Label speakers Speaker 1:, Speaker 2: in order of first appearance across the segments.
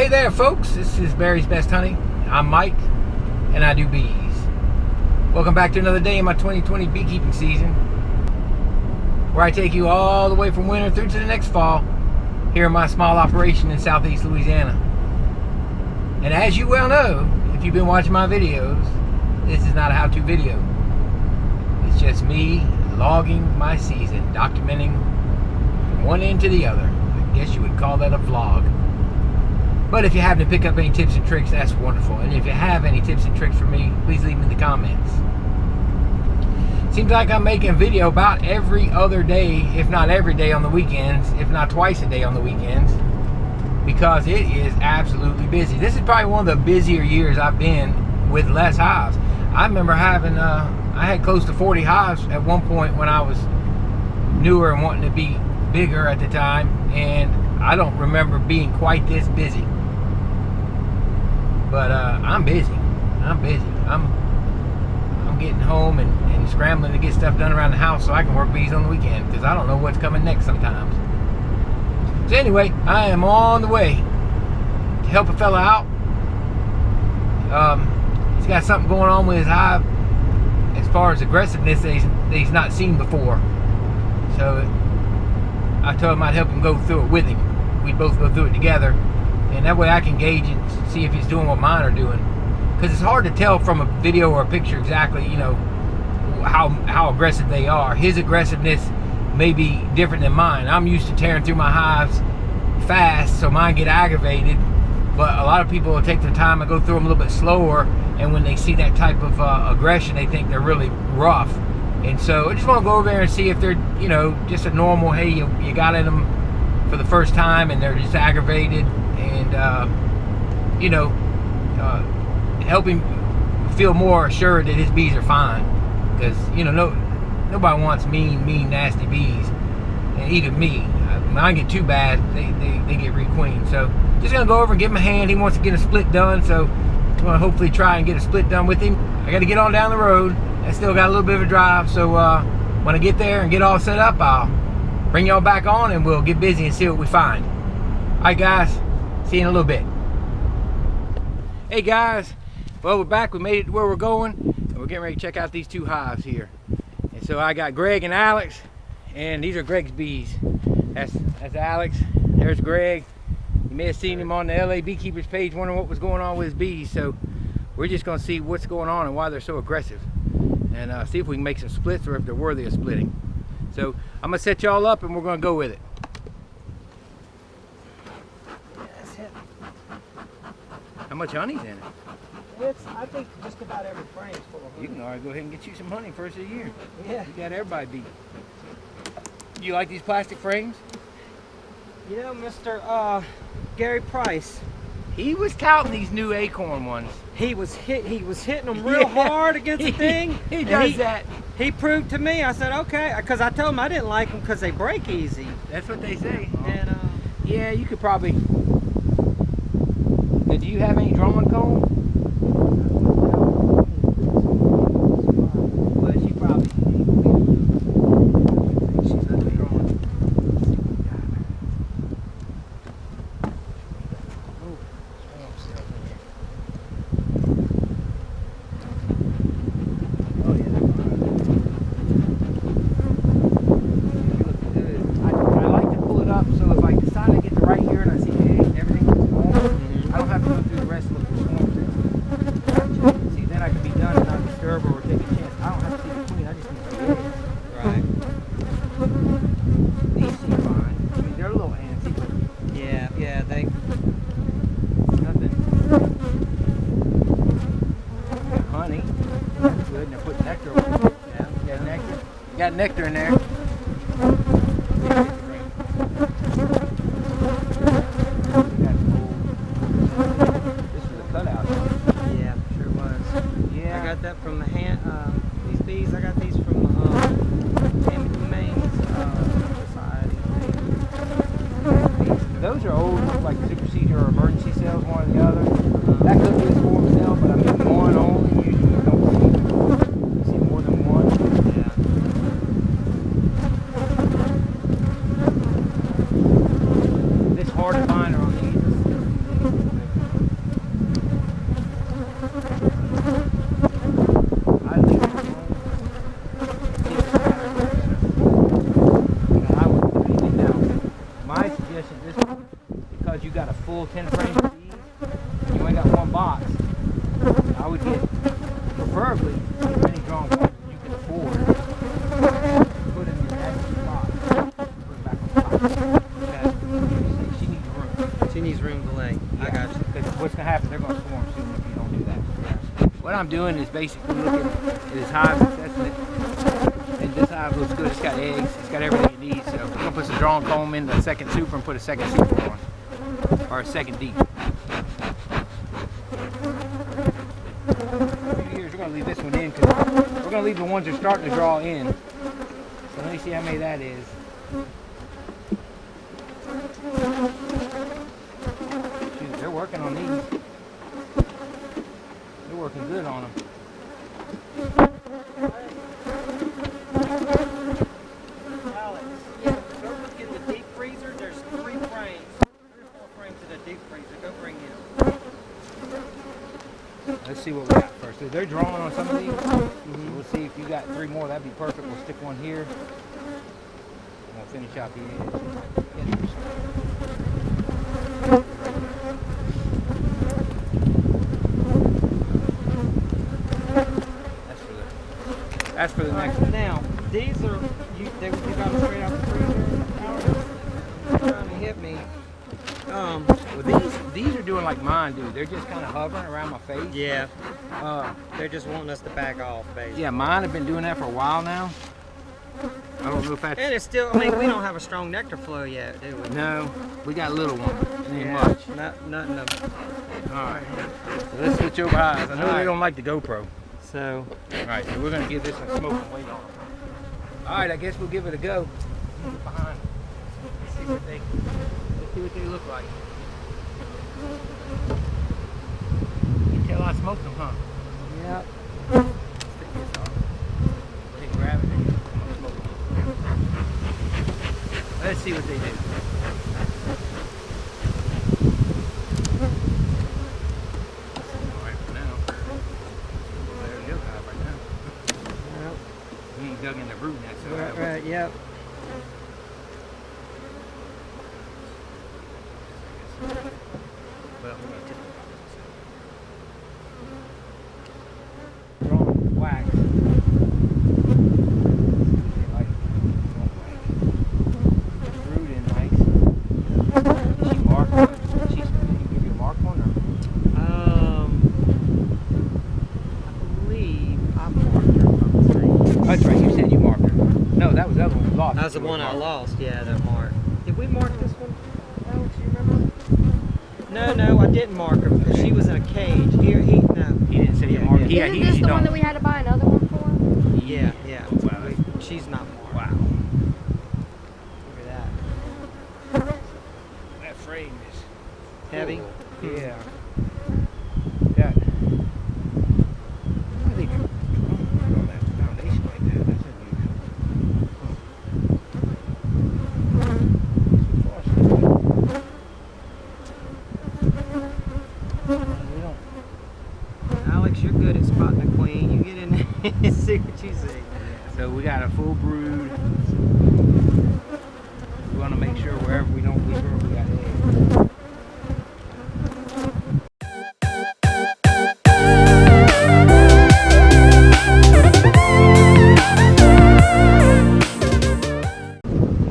Speaker 1: Hey there folks, this is Barry's Best Honey. I'm Mike and I do bees. Welcome back to another day in my 2020 beekeeping season, where I take you all the way from winter through to the next fall here in my small operation in southeast Louisiana. And as you well know, if you've been watching my videos, this is not a how-to video. It's just me logging my season, documenting from one end to the other. I guess you would call that a vlog. But if you happen to pick up any tips and tricks, that's wonderful. And if you have any tips and tricks for me, please leave them in the comments. Seems like I'm making a video about every other day, if not every day on the weekends, if not twice a day on the weekends, because it is absolutely busy. This is probably one of the busier years I've been with less hives. I remember having, I had close to 40 hives at one point when I was newer and wanting to be bigger at the time, and I don't remember being quite this busy. But I'm busy. I'm getting home and scrambling to get stuff done around the house so I can work bees on the weekend, because I don't know what's coming next sometimes. So anyway, I am on the way to help a fella out. He's got something going on with his hive as far as aggressiveness that he's not seen before. So I told him I'd help him go through it with him. We'd both go through it together, and that way I can gauge and see if he's doing what mine are doing. Because it's hard to tell from a video or a picture exactly, you know, how aggressive they are. His aggressiveness may be different than mine. I'm used to tearing through my hives fast, so mine get aggravated. But a lot of people will take their time and go through them a little bit slower, and when they see that type of aggression, they think they're really rough. And so I just want to go over there and see if they're, you know, just a normal, hey, you got in them for the first time and they're just aggravated, and you know, help him feel more assured that his bees are fine. Because, you know, nobody wants mean, nasty bees, and even me. When I get too bad, they get requeened. So just gonna go over and give him a hand. He wants to get a split done, so I'm gonna hopefully try and get a split done with him. I got to get on down the road. I still got a little bit of a drive, so when I get there and get all set up, I'll bring y'all back on and we'll get busy and see what we find. Alright guys, see you in a little bit. Hey guys, well, we're back. We made it to where we're going, and we're getting ready to check out these two hives here. And so I got Greg and Alex, and these are Greg's bees. That's Alex, there's Greg. You may have seen him on the LA Beekeepers page wondering what was going on with his bees, so we're just going to see what's going on and why they're so aggressive, and see if we can make some splits or if they're worthy of splitting. So I'm going to set y'all up and we're going to go with it. How much honey's in it?
Speaker 2: It's, I think, just about every frame's full of honey.
Speaker 1: You can already go ahead and get you some honey first of the year.
Speaker 2: Yeah.
Speaker 1: You got everybody beat. You like these plastic frames?
Speaker 2: You know, Mr. Gary Price,
Speaker 1: He was touting these new acorn ones.
Speaker 2: he was hitting them real hard against the thing.
Speaker 1: He does that.
Speaker 2: He proved to me. I said, okay, because I told him I didn't like them because they break easy.
Speaker 1: That's what they say.
Speaker 2: And
Speaker 1: yeah, you could probably. Now, do you have any drawing comb? Well, she probably. She's not drawing. Oh yeah. I like to pull it up so if I decide I get the right ear and I see, hey, everything is on, I don't have to go through the rest of the form. See, then I can be done and not disturb or take a chance. I don't have to see the queen, I just need to see the eggs.
Speaker 2: right.
Speaker 1: These seem fine. I mean, they're a little antsy, but
Speaker 2: Yeah, they.
Speaker 1: nothing. Honey. That's good. Now put nectar over it. Yeah, you got nectar. You got nectar in there.
Speaker 2: Yeah, sure was.
Speaker 1: Yeah.
Speaker 2: I got that from the these bees. I got these from Humane Society.
Speaker 1: Those are old, like supersedure or emergency cells, one or the other. That could be a swarm cell, but I mean one only. Usually you don't see more than one.
Speaker 2: Yeah.
Speaker 1: 10 frames of these, you only got one box, I would get, preferably, as many drawn combs as you can afford. Put them in your extra box. Put them back on top.
Speaker 2: Okay.
Speaker 1: She needs room.
Speaker 2: She needs room to lay. I got you.
Speaker 1: Because what's going to happen, they're going to swarm soon if you don't do that. What I'm doing is basically looking at his hive assessment. And this hive looks good. It's got eggs. It's got everything it needs. So we're going to put some drawn comb in the second super and put a second super on. Or a second deep. We're going to leave this one in because we're going to leave the ones that are starting to draw in. So let me see how many that is. Shoot, they're working on these. They're working good on them.
Speaker 2: Alex, yeah. Go look in the deep freezer. There's 3 frames. 3 or 4 frames in the deep freezer. Go bring it.
Speaker 1: Let's see what we got first. So they're drawing on some of these. So we'll see if you got 3 more. That'd be perfect. We'll stick one here. And we'll finish out the edge. That's for the next one.
Speaker 2: Now, these are, you got them straight out the freezer? You're trying to hit me.
Speaker 1: Well, these are doing like mine do. They're just kind of hovering around my face.
Speaker 2: Yeah. They're just wanting us to back off, basically.
Speaker 1: Yeah, mine have been doing that for a while now. I don't know if that's...
Speaker 2: And it's still, I mean, we don't have a strong nectar flow yet, do we?
Speaker 1: No, we got little ones. Ain't
Speaker 2: Yeah,
Speaker 1: much.
Speaker 2: Nothing of
Speaker 1: Alright. So let's switch over hives. I know they don't like the GoPro.
Speaker 2: So,
Speaker 1: Alright, so we're going to give this a smoke and wait on. Alright, I guess we'll give it a go. Get behind. Let's see what they look like. You can tell I smoked them, huh?
Speaker 2: yep.
Speaker 1: Stick this off. They grab it and I'm gonna smoke them. Let's see what they do. Alright for now. There you go, right now.
Speaker 2: Yep.
Speaker 1: We ain't dug in the root nest. So
Speaker 2: Right, yep.
Speaker 1: Well, we're gonna tip the box. Drawn wax. They like drawn wax. Root in nice. She marked one. Did you give you a mark one or?
Speaker 2: I believe I marked her.
Speaker 1: That's right. You said you marked her. No, that was the other one we lost.
Speaker 2: That was the one I lost. Yeah, that mark. Did we mark this one? Alex, you remember? No, I didn't mark her because she was in a cage. No.
Speaker 1: He didn't say you marked. Yeah,
Speaker 3: Isn't
Speaker 1: he
Speaker 3: this
Speaker 1: usually
Speaker 3: the one
Speaker 1: don't.
Speaker 3: that we had to buy another one for?
Speaker 2: Yeah.
Speaker 1: Oh, wow.
Speaker 2: She's not marked.
Speaker 1: Wow.
Speaker 2: Look at that.
Speaker 1: That frame is
Speaker 2: Heavy?
Speaker 1: cool. Yeah. Got. Why they draw on that foundation like that? That's unusual. So far, so good. We don't.
Speaker 2: Alex, you're good at spotting the queen. You get in there and see what you see.
Speaker 1: So we got a full brood. We want to make sure wherever we don't leave her, we got eggs.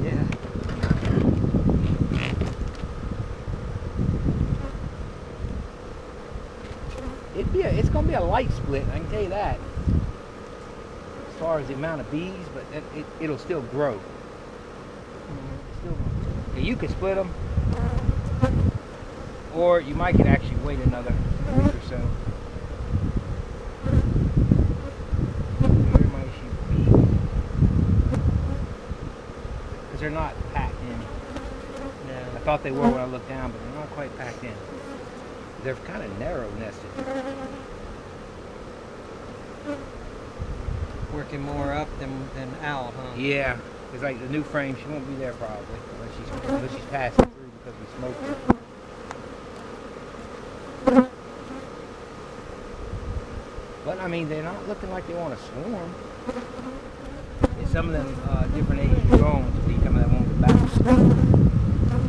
Speaker 2: Yeah.
Speaker 1: It's gonna be a light split, I can tell you that. As far as the amount of bees, but it'll still grow. Yeah, you can split them, or you might could actually wait another week or so. Where might she be? Because they're not packed in. I thought they were when I looked down, but they're not quite packed in. They're kind of narrow nested.
Speaker 2: Working more up than out, huh?
Speaker 1: Yeah, it's like the new frame. She won't be there probably unless she's passing through because we smoked her. But I mean, they're not looking like they want to swarm. And some of them different ages drones will be coming. That won't go back.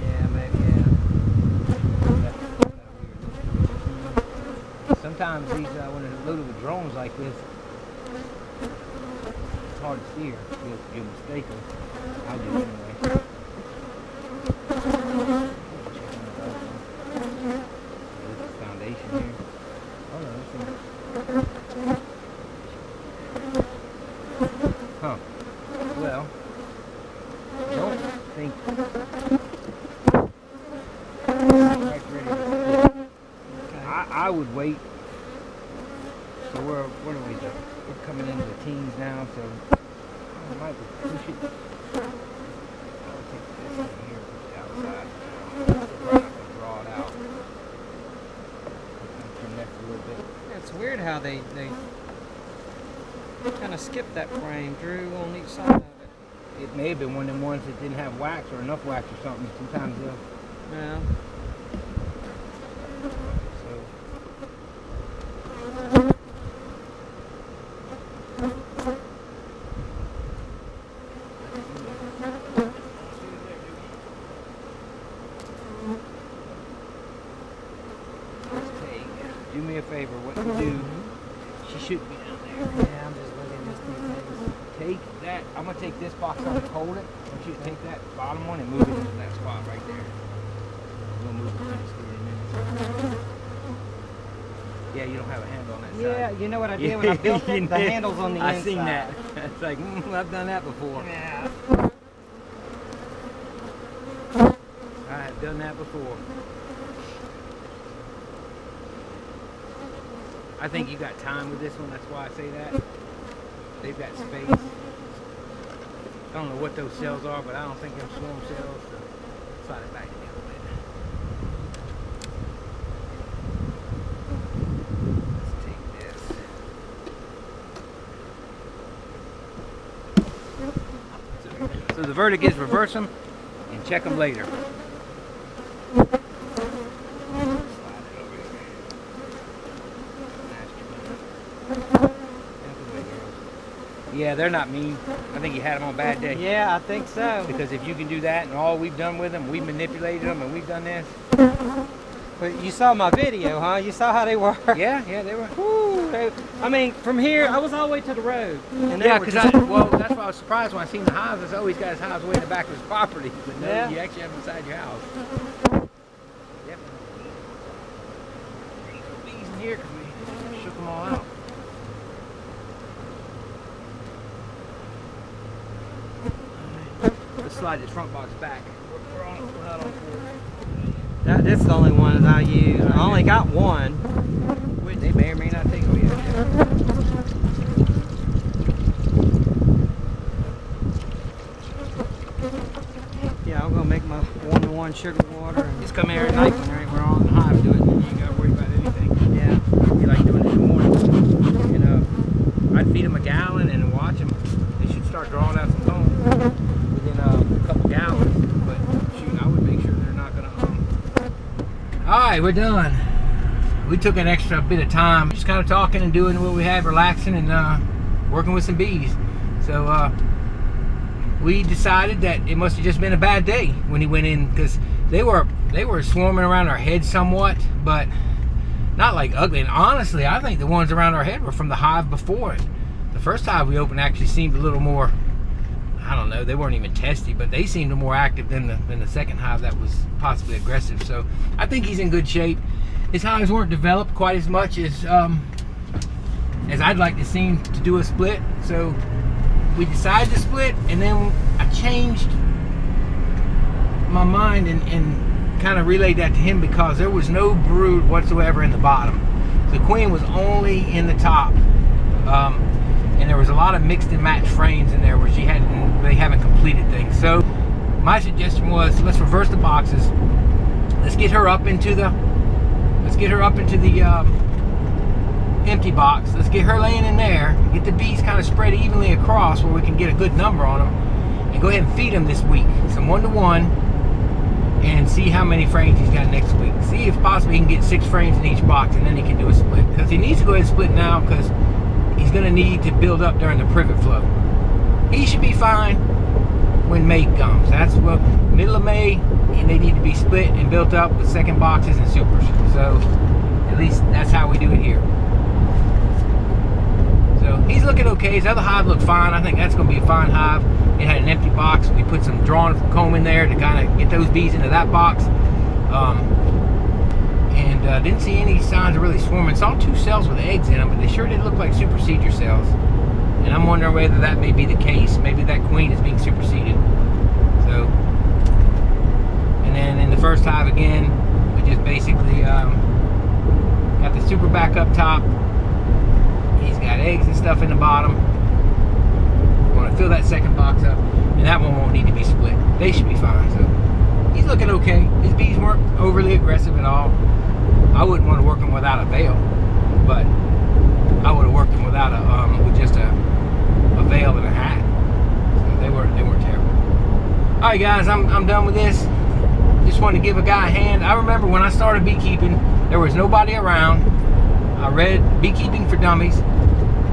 Speaker 2: Yeah, maybe, yeah.
Speaker 1: sometimes these when it's loaded with drones like this, it's hard to steer. You'll mistake them. I do anyway. Look at the foundation here. Oh no, this is... Huh. Well, don't think right ready to split. I would wait. So what are we doing? We're coming into the teens now, so I might push it. I'll take this in here, push it outside. I'm not gonna draw it out. Turn that a little bit.
Speaker 2: Yeah, it's weird how they kind of skipped that frame, Drew, on each side of it.
Speaker 1: It may have been one of them ones that didn't have wax or enough wax or something. Sometimes they'll.
Speaker 2: Yeah.
Speaker 1: Do me a favor, what you do, she should be down there.
Speaker 2: Yeah, I'm just looking at this thing.
Speaker 1: Take that, I'm going to take this box out and hold it. I want you to take that bottom one and move it into that spot right there. We'll move it in a minute. Yeah, you don't have a handle on that side.
Speaker 2: Yeah, you know what I did when I built it? The handle's on the inside.
Speaker 1: I've seen that. It's like, I've done that before.
Speaker 2: Yeah.
Speaker 1: I have done that before. I think you got time with this one, that's why I say that. They've got space. I don't know what those cells are, but I don't think they're swarm cells, so slide it back a little bit. Let's take this. So the verdict is reverse them and check them later. Yeah, they're not mean. I think you had them on a bad day.
Speaker 2: Yeah, I think so.
Speaker 1: Because if you can do that and all we've done with them, we manipulated them and we've done this.
Speaker 2: But you saw my video, huh? You saw how they were?
Speaker 1: Yeah, they were.
Speaker 2: Woo, I mean, from here, I was all the way to the road. And
Speaker 1: Yeah, because well, that's why I was surprised when I seen the hives. I said, oh, he's got his hives way in the back of his property. But no,
Speaker 2: yeah.
Speaker 1: You actually have them inside your house. Yep. There's no bees in here because we shook them all out. Let's slide this front box back. We're not on board.
Speaker 2: This is the only one that I use. I only got one.
Speaker 1: Which they may or may not take. Oh,
Speaker 2: Yeah, I'm gonna make my 1-to-1 sugar water. And
Speaker 1: just come here at night when we're on the hive doing it. You ain't gotta worry about anything.
Speaker 2: Yeah.
Speaker 1: We like doing it in the morning. And I'd feed them a gallon and watch them. They should start drawing out some foam within a couple gallons. But shoot, I would make sure they're not gonna. All right, we're done. We took an extra bit of time, just kind of talking and doing what we had, relaxing and working with some bees. So we decided that it must have just been a bad day when he went in, because they were swarming around our head somewhat, but not like ugly. And honestly, I think the ones around our head were from the hive before it. The first hive we opened actually seemed a little more, I don't know, they weren't even testy, but they seemed more active than the second hive that was possibly aggressive. So I think he's in good shape. His hives weren't developed quite as much as I'd like to see him to do a split. So we decided to split, and then I changed my mind and kind of relayed that to him, because there was no brood whatsoever in the bottom. The queen was only in the top. And there was a lot of mixed and matched frames in there where they haven't completed things. So my suggestion was, let's reverse the boxes. Let's get her up into the empty box. Let's get her laying in there. Get the bees kind of spread evenly across where we can get a good number on them, and go ahead and feed them this week some 1-to-1, and see how many frames he's got next week. See if possibly he can get 6 frames in each box, and then he can do a split. Because he needs to go ahead and split now, because he's going to need to build up during the privet flow. He should be fine when May comes. That's what, middle of May, and they need to be split and built up with second boxes and supers. So At least that's how we do it here. So he's looking okay. His other hive looked fine. I think that's going to be a fine hive. It had an empty box. We put some drawn comb in there to kind of get those bees into that box. And didn't see any signs of really swarming. Saw 2 cells with eggs in them, but they sure did look like supersedure cells. And I'm wondering whether that may be the case. Maybe that queen is being superseded. So, and then in the first hive again, we just basically got the super back up top. He's got eggs and stuff in the bottom. We're going to fill that second box up, and that one won't need to be split. They should be fine. So he's looking okay. His bees weren't overly aggressive at all. I wouldn't want to work them without a veil, but I would have worked them without a with just a veil and a hat. So they weren't terrible. All right, guys, I'm done with this. Just wanted to give a guy a hand. I remember when I started beekeeping, there was nobody around. I read Beekeeping for Dummies.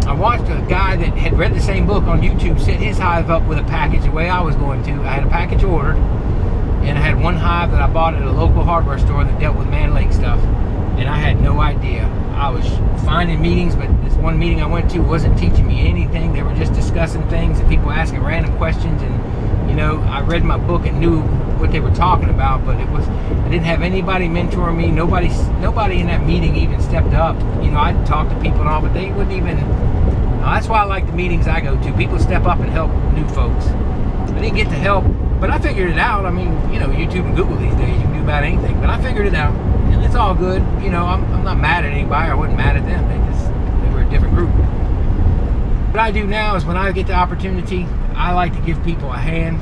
Speaker 1: I watched a guy that had read the same book on YouTube set his hive up with a package the way I was going to. I had a package ordered, and I had one hive that I bought at a local hardware store that dealt with Man Lake stuff, and I had no idea. I was finding meetings, but this one meeting I went to wasn't teaching me anything. They were just discussing things and people asking random questions, and you know, I read my book and knew what they were talking about, but I didn't have anybody mentoring me. Nobody in that meeting even stepped up. You know, I'd talk to people and all, but they wouldn't even. That's why I like the meetings I go to. People step up and help new folks. I didn't get to help, but I figured it out. I mean, you know, YouTube and Google these days, you can do about anything, but I figured it out, and it's all good. You know, I'm not mad at anybody. I wasn't mad at them. They were a different group. What I do now is when I get the opportunity, I like to give people a hand,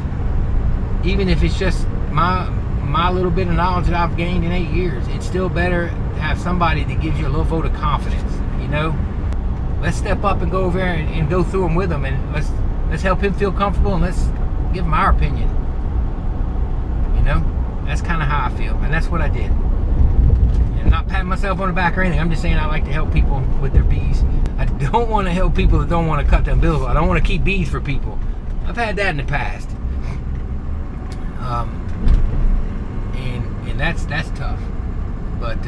Speaker 1: even if it's just my little bit of knowledge that I've gained in 8 years. It's still better to have somebody that gives you a little vote of confidence. You know, let's step up and go over there and go through them with them, and let's help him feel comfortable, and let's give him our opinion. You know, that's kind of how I feel, and that's what I did. And I'm not patting myself on the back or anything. I'm just saying I like to help people with their bees. I don't want to help people that don't want to cut their umbilical. I don't want to keep bees for people. I've had that in the past. And that's tough. But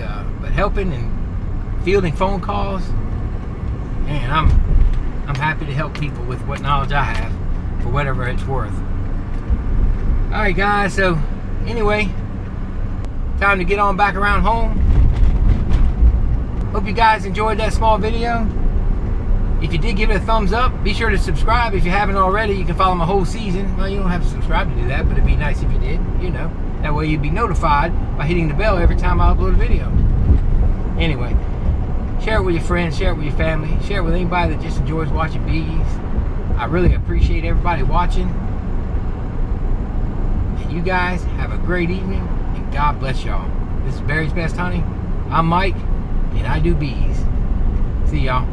Speaker 1: helping and fielding phone calls, man, I'm happy to help people with what knowledge I have for whatever it's worth. All right, guys. So anyway, time to get on back around home. Hope you guys enjoyed that small video. If you did, give it a thumbs up. Be sure to subscribe if you haven't already. You can follow my whole season. Well, you don't have to subscribe to do that, but it'd be nice if you did, you know. That way you'd be notified by hitting the bell every time I upload a video. Anyway, share it with your friends, share it with your family, share it with anybody that just enjoys watching bees. I really appreciate everybody watching. And you guys have a great evening, and God bless y'all. This is Barry's Best Honey. I'm Mike, and I do bees. See y'all.